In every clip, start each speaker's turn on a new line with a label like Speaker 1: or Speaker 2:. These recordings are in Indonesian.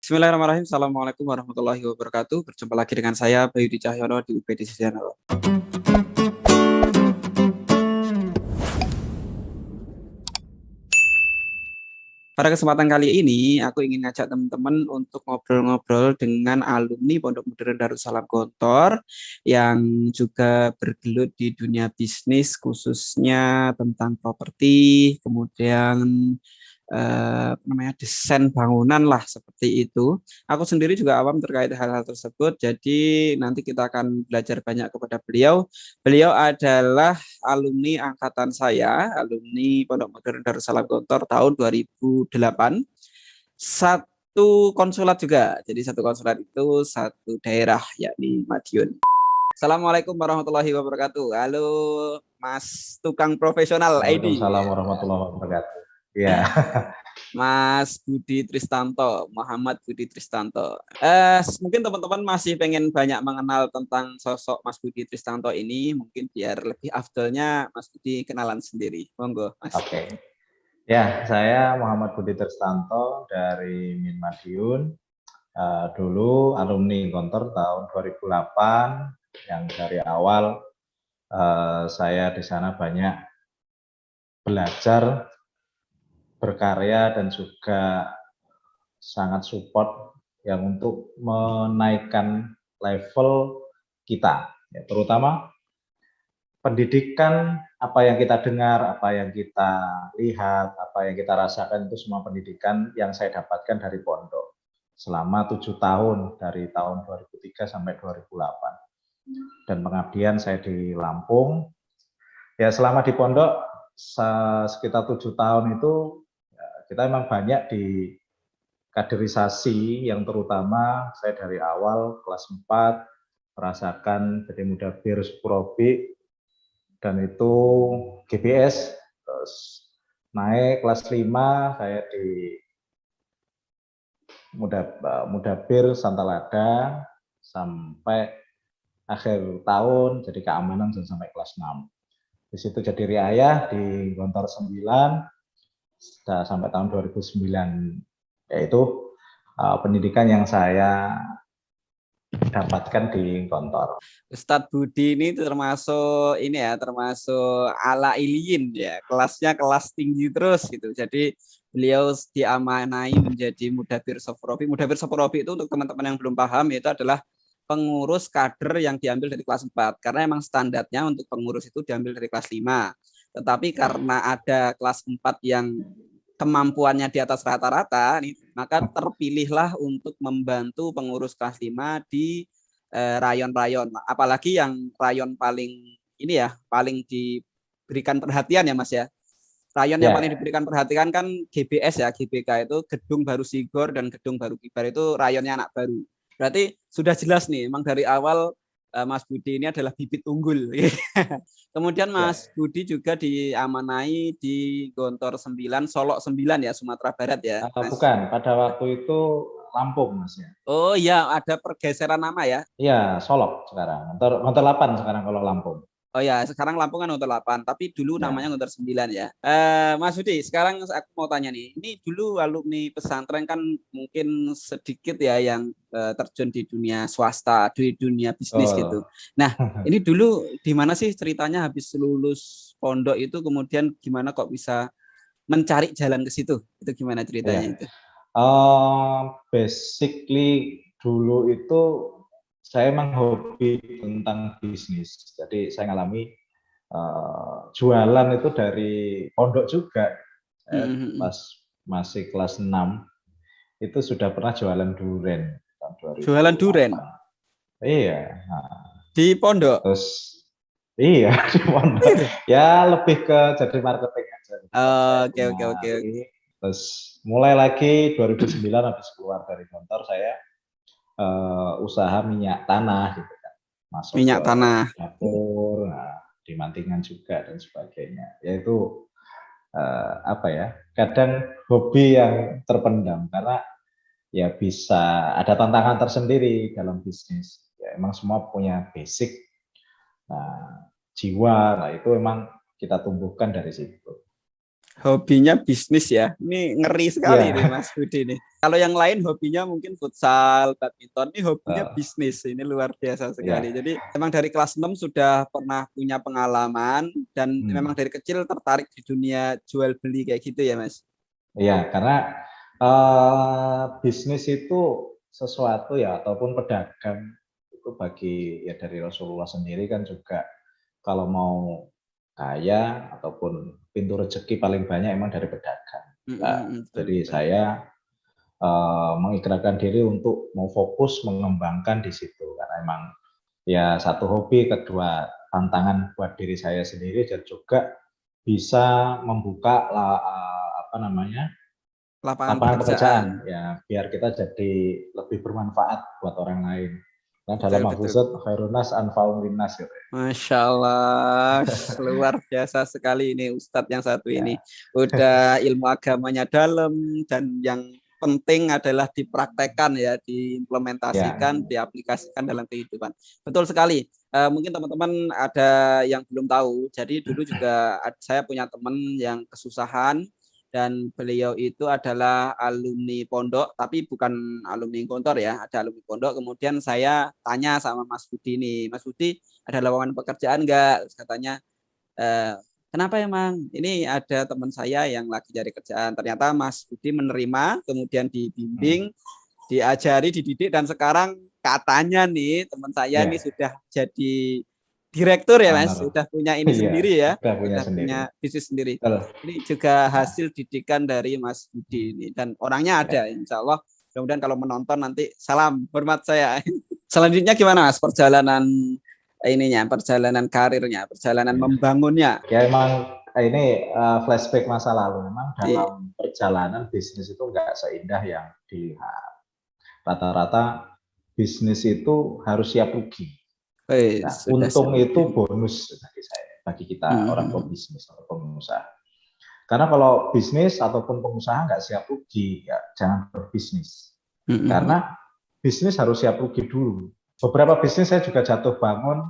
Speaker 1: Bismillahirrahmanirrahim. Assalamualaikum warahmatullahi wabarakatuh. Berjumpa lagi dengan saya Bayu Di Cahyono di UPD Sidianto. Pada kesempatan kali ini, aku ingin ngajak teman-teman untuk ngobrol-ngobrol dengan alumni Pondok Modern Darussalam Gontor yang juga bergelut di dunia bisnis, khususnya tentang properti, kemudian desain bangunan lah seperti itu. Aku sendiri juga awam terkait hal-hal tersebut, jadi nanti kita akan belajar banyak kepada beliau. Beliau adalah alumni angkatan saya, alumni Pondok Modern Darussalam Gontor tahun 2008. Satu konsulat juga, jadi satu konsulat itu satu daerah, yakni Madiun. Assalamualaikum warahmatullahi wabarakatuh. Halo Mas tukang profesional ID.
Speaker 2: Waalaikumsalam warahmatullahi wabarakatuh. Ya.
Speaker 1: Mas Budi Tristanto, Muhammad Budi Tristanto. Mungkin teman-teman masih pengen banyak mengenal tentang sosok Mas Budi Tristanto ini, mungkin biar lebih afdolnya Mas Budi kenalan sendiri. Monggo, Mas.
Speaker 2: Oke. Ya, saya Muhammad Budi Tristanto dari Min Madiun. Dulu alumni Gontor tahun 2008 yang dari awal saya di sana banyak belajar, berkarya dan juga sangat support yang untuk menaikkan level kita, ya, terutama pendidikan. Apa yang kita dengar, apa yang kita lihat, apa yang kita rasakan itu semua pendidikan yang saya dapatkan dari pondok selama 7 tahun, dari tahun 2003 sampai 2008. Dan pengabdian saya di Lampung. Ya, selama di pondok sekitar 7 tahun itu kita memang banyak di kaderisasi, yang terutama saya dari awal kelas 4 merasakan jadi Mudabir Suprobi, dan itu GBS. Terus naik kelas 5 saya di Mudabir Santalada sampai akhir tahun jadi keamanan dan sampai kelas 6. Di situ jadi riayah di Gontor 9 sampai tahun 2009, yaitu pendidikan yang saya dapatkan di Gontor.
Speaker 1: Ustadz Budi ini termasuk termasuk ala iliin ya, kelasnya kelas tinggi terus gitu. Jadi beliau diamanai menjadi Mudabir Sofrofi. Mudabir Sofrofi itu untuk teman-teman yang belum paham itu adalah pengurus kader yang diambil dari kelas 4. Karena emang standarnya untuk pengurus itu diambil dari kelas 5. Tetapi karena ada kelas 4 yang kemampuannya di atas rata-rata, maka terpilihlah untuk membantu pengurus kelas 5 di rayon-rayon. Apalagi yang rayon paling paling diberikan perhatian ya Mas ya. Rayon yang paling diberikan perhatian kan GBS ya, GBK itu Gedung Baru Sigor dan Gedung Baru Kibar, itu rayonnya anak baru. Berarti sudah jelas nih, emang dari awal Mas Budi ini adalah bibit unggul. Kemudian Mas Budi juga diamanai di Gontor 9, Solok 9 ya, Sumatera Barat ya.
Speaker 2: Bukan, pada waktu itu Lampung Mas ya.
Speaker 1: Oh iya, ada pergeseran nama ya.
Speaker 2: Iya, Solok sekarang. Gontor 8 sekarang kalau Lampung.
Speaker 1: Oh ya, sekarang Lampung kan Gontor 8, tapi dulu namanya Gontor 9 ya. Mas Budi, sekarang aku mau tanya nih, ini dulu alumni pesantren kan mungkin sedikit ya yang terjun di dunia swasta, di dunia bisnis gitu. Nah, ini dulu di mana sih ceritanya habis lulus pondok itu, kemudian gimana kok bisa mencari jalan ke situ? Itu gimana ceritanya itu?
Speaker 2: Basically dulu itu saya emang hobi tentang bisnis, jadi saya ngalami jualan itu dari pondok juga. Pas masih kelas 6 itu sudah pernah jualan duren.
Speaker 1: Jualan duren?
Speaker 2: Iya.
Speaker 1: Di pondok?
Speaker 2: Terus iya, di pondok. Ya lebih ke jadi marketing aja.
Speaker 1: Oke.
Speaker 2: Terus mulai lagi 2009 habis keluar dari kantor saya usaha minyak tanah gitu kan, masuk
Speaker 1: minyak
Speaker 2: ke
Speaker 1: tanah
Speaker 2: dapur, di Mantingan juga dan sebagainya. Yaitu kadang hobi yang terpendam karena ya bisa ada tantangan tersendiri dalam bisnis. Ya, emang semua punya basic, jiwa, itu emang kita tumbuhkan dari situ.
Speaker 1: Hobinya bisnis ya. Ini ngeri sekali
Speaker 2: Iya.
Speaker 1: nih Mas Budi nih. Kalau yang lain hobinya mungkin futsal, badminton, ini hobinya
Speaker 2: Eh,
Speaker 1: bisnis. Ini luar biasa sekali.
Speaker 2: iya.
Speaker 1: Jadi memang dari kelas 6 sudah pernah punya pengalaman dan memang
Speaker 2: Hmm.
Speaker 1: dari kecil tertarik di dunia jual beli kayak gitu ya Mas.
Speaker 2: Iya, karena bisnis itu sesuatu ya, ataupun pedagang itu bagi ya dari Rasulullah sendiri kan juga kalau mau kaya ataupun pintu rezeki paling banyak emang dari pedagang. Nah,
Speaker 1: Betul,
Speaker 2: jadi
Speaker 1: betul.
Speaker 2: saya mengikrarkan diri untuk mau fokus mengembangkan di situ karena emang ya satu hobi, kedua tantangan buat diri saya sendiri dan juga bisa membuka apa namanya
Speaker 1: Lapangan
Speaker 2: lapangan
Speaker 1: pekerjaan.
Speaker 2: pekerjaan ya biar kita jadi lebih bermanfaat buat orang lain. Nah, dalam
Speaker 1: Betul, betul.
Speaker 2: Mahfuzat khairun nas anfa'un linnas gitu.
Speaker 1: Masya Allah, luar biasa sekali ini Ustadz yang satu ini.
Speaker 2: Ya.
Speaker 1: Udah ilmu agamanya dalam dan yang penting adalah dipraktekkan ya,
Speaker 2: Ya.
Speaker 1: diimplementasikan, diaplikasikan dalam kehidupan. Betul sekali. Mungkin teman-teman ada yang belum tahu. Jadi dulu juga saya punya teman yang kesusahan dan beliau itu adalah alumni pondok, tapi bukan alumni kantor ya, ada alumni pondok. Kemudian saya tanya sama Mas Budi ini, Mas Budi ada lowongan pekerjaan enggak? Katanya, kenapa emang? Ini ada teman saya yang lagi cari kerjaan. Ternyata Mas Budi menerima, kemudian
Speaker 2: Hmm.
Speaker 1: dibimbing, diajari, dididik, dan sekarang katanya nih teman saya ini
Speaker 2: Ya,
Speaker 1: sudah jadi direktur ya Mas,
Speaker 2: owner.
Speaker 1: sudah punya ini
Speaker 2: Iya,
Speaker 1: sendiri ya,
Speaker 2: udah punya
Speaker 1: sudah punya
Speaker 2: sendiri.
Speaker 1: bisnis sendiri.
Speaker 2: Betul.
Speaker 1: Ini juga
Speaker 2: Nah,
Speaker 1: hasil didikan dari Mas Budi ini dan orangnya ada,
Speaker 2: ya.
Speaker 1: insya Allah. Mudah-mudahan kalau menonton nanti salam hormat saya. Selanjutnya gimana Mas perjalanan ininya, perjalanan karirnya, perjalanan
Speaker 2: Ya.
Speaker 1: membangunnya?
Speaker 2: Ya emang ini flashback masa lalu. Memang
Speaker 1: Di,
Speaker 2: dalam perjalanan bisnis itu nggak seindah yang dilihat. Rata-rata bisnis itu harus siap rugi. Nah,
Speaker 1: sudah
Speaker 2: untung itu
Speaker 1: sebutkan.
Speaker 2: bonus bagi saya, bagi kita orang pebisnis atau pengusaha. Karena kalau bisnis ataupun pengusaha nggak siap rugi, ya jangan berbisnis. Karena bisnis harus siap rugi dulu. Beberapa bisnis saya juga jatuh bangun.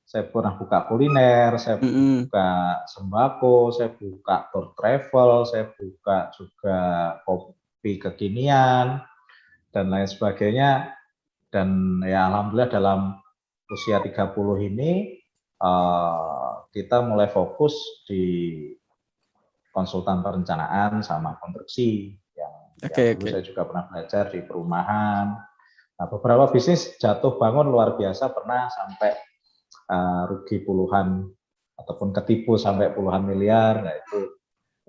Speaker 2: Saya pernah buka kuliner, saya buka sembako, saya buka tour travel, saya buka juga kopi kekinian, dan lain sebagainya. Dan ya alhamdulillah dalam usia 30 ini kita mulai fokus di konsultan perencanaan sama konstruksi yang
Speaker 1: Oke,
Speaker 2: dulu
Speaker 1: oke.
Speaker 2: saya juga pernah belajar di perumahan. Nah, beberapa bisnis jatuh bangun luar biasa, pernah sampai rugi puluhan ataupun ketipu sampai puluhan miliar. Nah itu.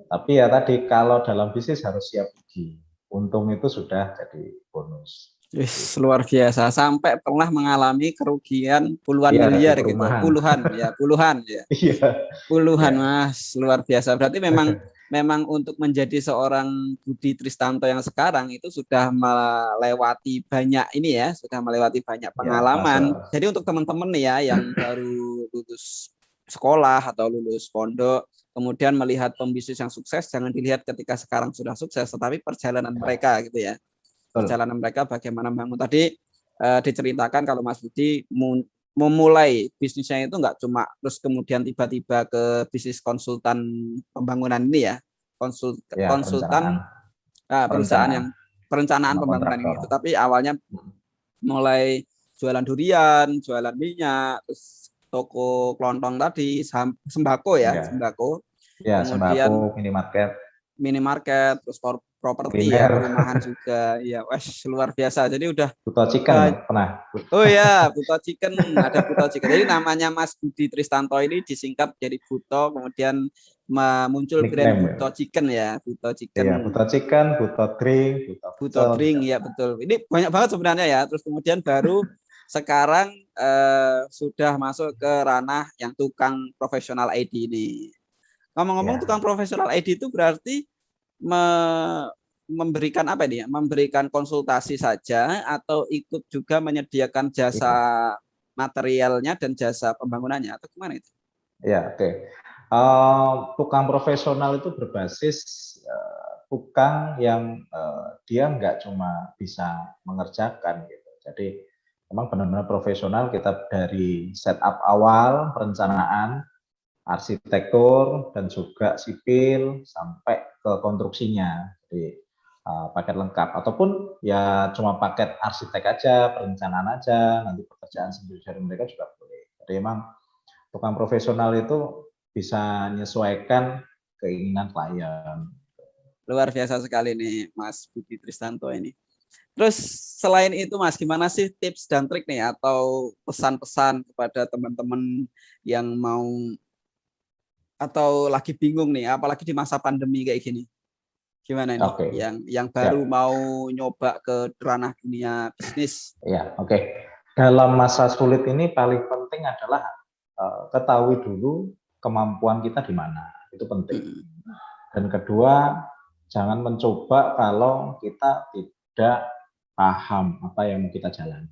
Speaker 2: Tapi ya tadi kalau dalam bisnis harus siap rugi. Untung itu sudah jadi bonus.
Speaker 1: Wis, luar biasa. Sampai pernah mengalami kerugian puluhan
Speaker 2: Iya di
Speaker 1: miliar gitu.
Speaker 2: perumahan.
Speaker 1: Puluhan ya.
Speaker 2: Iya,
Speaker 1: Puluhan
Speaker 2: ya,
Speaker 1: Mas, luar biasa. Berarti memang memang untuk menjadi seorang Budi Tristanto yang sekarang itu sudah melewati banyak ini ya, sudah melewati banyak
Speaker 2: ya fase.
Speaker 1: pengalaman. Jadi untuk teman-teman nih ya yang baru lulus sekolah atau lulus pondok, kemudian melihat pembisnis yang sukses, jangan dilihat ketika sekarang sudah sukses, tetapi perjalanan
Speaker 2: Ya,
Speaker 1: mereka gitu ya.
Speaker 2: betul.
Speaker 1: Perjalanan mereka bagaimana membangun tadi diceritakan kalau Mas Budi memulai bisnisnya itu nggak cuma terus kemudian tiba-tiba ke bisnis konsultan pembangunan ini ya,
Speaker 2: Ya perencanaan,
Speaker 1: konsultan perusahaan
Speaker 2: perencanaan
Speaker 1: yang perencanaan
Speaker 2: sama
Speaker 1: pembangunan ini.
Speaker 2: kontraktor.
Speaker 1: Tetapi awalnya mulai jualan durian, jualan minyak, terus toko kelontong tadi, sembako ya,
Speaker 2: Ya,
Speaker 1: sembako,
Speaker 2: ya sembako,
Speaker 1: kemudian
Speaker 2: minimarket,
Speaker 1: minimarket, terus properti ya,
Speaker 2: kuliner,
Speaker 1: perumahan juga, ya, wah luar biasa. Jadi udah
Speaker 2: buto chicken pernah.
Speaker 1: oh ya, Buto Chicken, ada Buto Chicken. Jadi namanya Mas Budi Tristanto ini disingkat jadi Buto, kemudian muncul brand
Speaker 2: Nickname.
Speaker 1: Buto Chicken ya, Buto
Speaker 2: Iya,
Speaker 1: Chicken,
Speaker 2: buto chicken, buto drink, buto
Speaker 1: Buto
Speaker 2: pecel
Speaker 1: Drink
Speaker 2: juga
Speaker 1: ya
Speaker 2: pernah.
Speaker 1: betul. Ini banyak banget sebenarnya ya. Terus kemudian baru sekarang sudah masuk ke ranah yang tukang profesional ID ini. Ngomong-ngomong tukang
Speaker 2: Ya,
Speaker 1: profesional ID itu berarti me memberikan apa ini ya? Memberikan konsultasi saja atau ikut juga menyediakan jasa
Speaker 2: ikut.
Speaker 1: materialnya dan jasa pembangunannya atau gimana itu?
Speaker 2: Ya, oke. Tukang profesional itu berbasis tukang yang dia nggak cuma bisa mengerjakan gitu. Jadi memang benar-benar profesional kita dari setup awal perencanaan arsitektur dan juga sipil sampai ke konstruksinya. Jadi paket lengkap ataupun ya cuma paket arsitek aja, perencanaan aja, nanti pekerjaan sendiri dari mereka juga boleh. Jadi emang tukang profesional itu bisa menyesuaikan keinginan klien.
Speaker 1: Luar biasa sekali nih Mas Budi Tristanto ini. Terus selain itu Mas, gimana sih tips dan trik nih atau pesan-pesan kepada teman-teman yang mau atau lagi bingung nih, apalagi di masa pandemi kayak gini? Gimana nih yang baru mau nyoba ke ranah dunia bisnis?
Speaker 2: Ya, oke. Dalam masa sulit ini paling penting adalah ketahui dulu kemampuan kita di mana. Itu penting. Dan kedua, jangan mencoba kalau kita tidak paham apa yang mau kita jalani.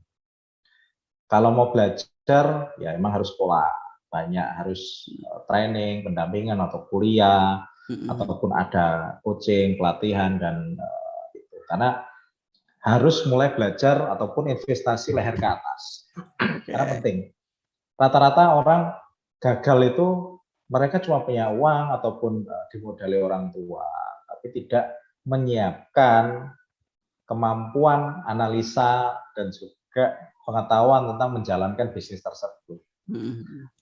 Speaker 2: Kalau mau belajar, ya emang harus sekolah. Banyak harus training, pendampingan atau kuliah, ataupun ada coaching, pelatihan, dan itu. Karena harus mulai belajar ataupun investasi leher ke atas. Karena penting. Rata-rata orang gagal itu mereka cuma punya uang ataupun dimodali orang tua, tapi tidak menyiapkan kemampuan analisa dan juga pengetahuan tentang menjalankan bisnis tersebut.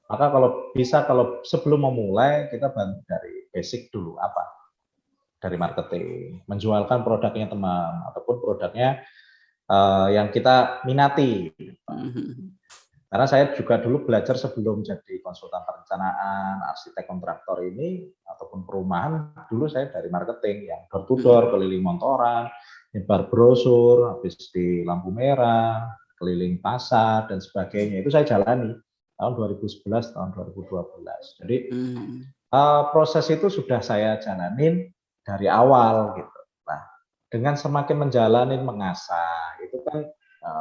Speaker 2: Maka kalau sebelum memulai kita bantu dari basic dulu apa? Dari marketing, menjualkan produknya teman ataupun produknya yang kita minati. Karena saya juga dulu belajar sebelum jadi konsultan perencanaan, arsitek kontraktor ini ataupun perumahan, dulu saya dari marketing yang door to door, keliling montoran, nyebar brosur, habis di lampu merah, keliling pasar dan sebagainya. Itu saya jalani tahun 2011, tahun 2012. Jadi proses itu sudah saya jalanin dari awal gitu. Nah, dengan semakin menjalani mengasah itu kan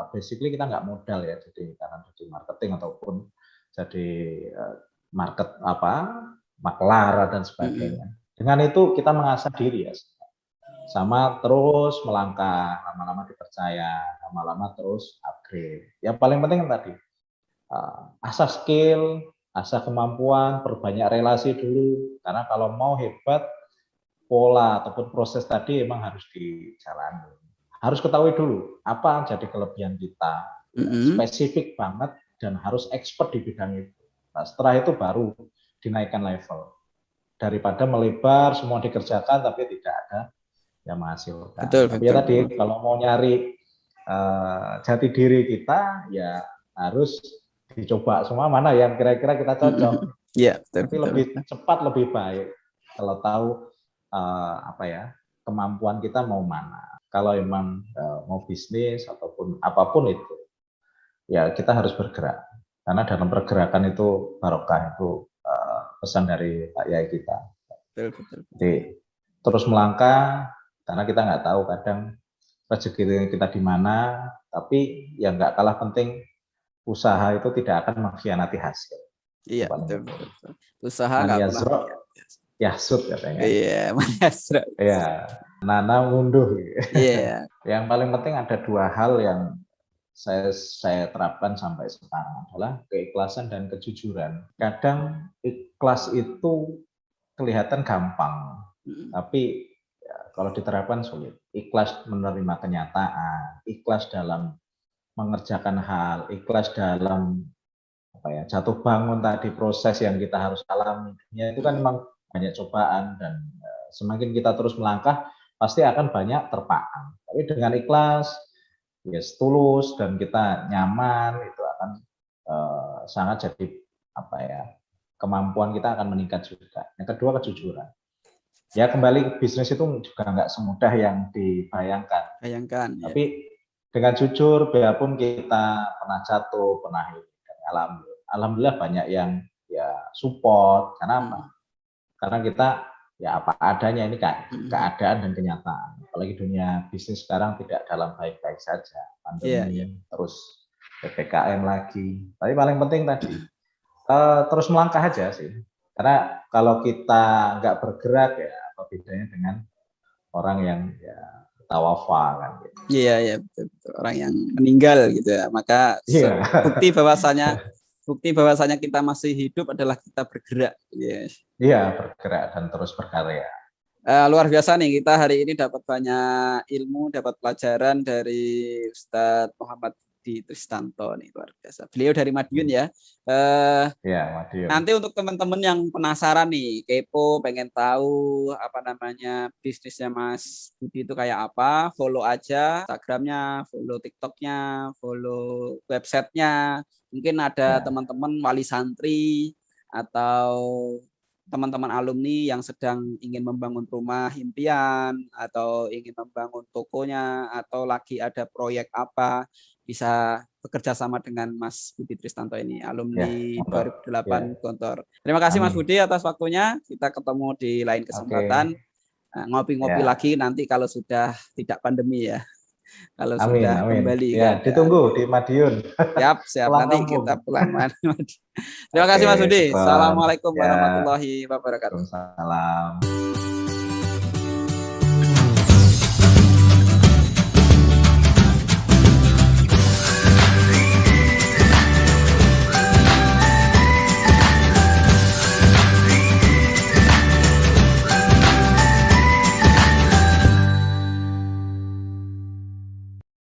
Speaker 2: basically kita nggak modal ya, jadi karena jadi marketing ataupun jadi market maklar dan sebagainya. Dengan itu kita mengasah diri ya, sama terus melangkah, lama-lama dipercaya, lama-lama terus upgrade. Yang paling penting kan tadi asah skill, asah kemampuan, perbanyak relasi dulu. Karena kalau mau hebat, pola ataupun proses tadi emang harus dijalani. Harus ketahui dulu apa jadi kelebihan kita, spesifik banget dan harus expert di bidang itu. Nah, setelah itu baru dinaikkan level. Daripada melebar semua dikerjakan tapi tidak ada yang menghasilkan. Tapi ya tadi kalau mau nyari jati diri kita ya harus dicoba semua mana yang kira-kira kita cocok. Tapi lebih cepat lebih baik kalau tahu kemampuan kita mau mana. Kalau emang mau bisnis ataupun apapun itu, ya kita harus bergerak. Karena dalam pergerakan itu barokah, itu pesan dari Pak Yai kita. Jadi terus melangkah, karena kita nggak tahu kadang rezeki kita di mana, tapi yang nggak kalah penting usaha itu tidak akan mengkhianati hasil.
Speaker 1: Iya, betul. Usaha nggak pernah
Speaker 2: yasud katanya.
Speaker 1: Iya, Mas.
Speaker 2: Iya, Nana ngunduh.
Speaker 1: Iya.
Speaker 2: Yang paling penting ada dua hal yang saya terapkan sampai sekarang adalah keikhlasan dan kejujuran. Kadang ikhlas itu kelihatan gampang, tapi ya, kalau diterapkan sulit. Ikhlas menerima kenyataan, ikhlas dalam mengerjakan hal, ikhlas dalam jatuh bangun tadi, proses yang kita harus alami. Ya, itu kan memang banyak cobaan dan semakin kita terus melangkah pasti akan banyak terpaan. Tapi dengan ikhlas, ya tulus dan kita nyaman, itu akan sangat jadi kemampuan kita akan meningkat juga. Yang kedua kejujuran. Ya kembali bisnis itu juga nggak semudah yang dibayangkan. Tapi dengan jujur, biarpun kita pernah jatuh, pernah alhamdulillah banyak yang ya support. Karena apa? Karena kita ya apa adanya, ini keadaan dan kenyataan. Apalagi dunia bisnis sekarang tidak dalam baik-baik saja. Pandemi, terus PPKM lagi. Tapi paling penting tadi terus melangkah aja sih. Karena kalau kita nggak bergerak ya apa bedanya dengan orang yang ya tawafa kan gitu.
Speaker 1: Iya betul. Orang yang meninggal gitu ya. Maka bukti bahwasanya bukti bahwasanya kita masih hidup adalah kita bergerak. Yes.
Speaker 2: Iya, bergerak dan terus berkarya.
Speaker 1: Luar biasa nih, kita hari ini dapat banyak ilmu, dapat pelajaran dari Ustadz Muhammad Budi Tristanto nih, luar biasa. Beliau dari Madiun ya.
Speaker 2: Ya, Madiun.
Speaker 1: Nanti untuk teman-teman yang penasaran nih, kepo, pengen tahu apa namanya bisnisnya Mas Budi itu kayak apa, follow aja Instagramnya, follow TikToknya, follow websitenya. Mungkin ada teman-teman wali santri atau teman-teman alumni yang sedang ingin membangun rumah impian atau ingin membangun tokonya atau lagi ada proyek apa, bisa bekerja sama dengan Mas Budi Tristanto ini, alumni 2008 Gontor. Terima kasih Mas Budi atas waktunya. Kita ketemu di lain kesempatan. Ngopi-ngopi lagi nanti kalau sudah tidak pandemi ya. Kalau sudah kembali.
Speaker 2: Ya, ditunggu di Madiun.
Speaker 1: Siap. Nanti kita pulang. Terima kasih Mas Budi. Assalamualaikum warahmatullahi wabarakatuh.
Speaker 2: Waalaikumsalam.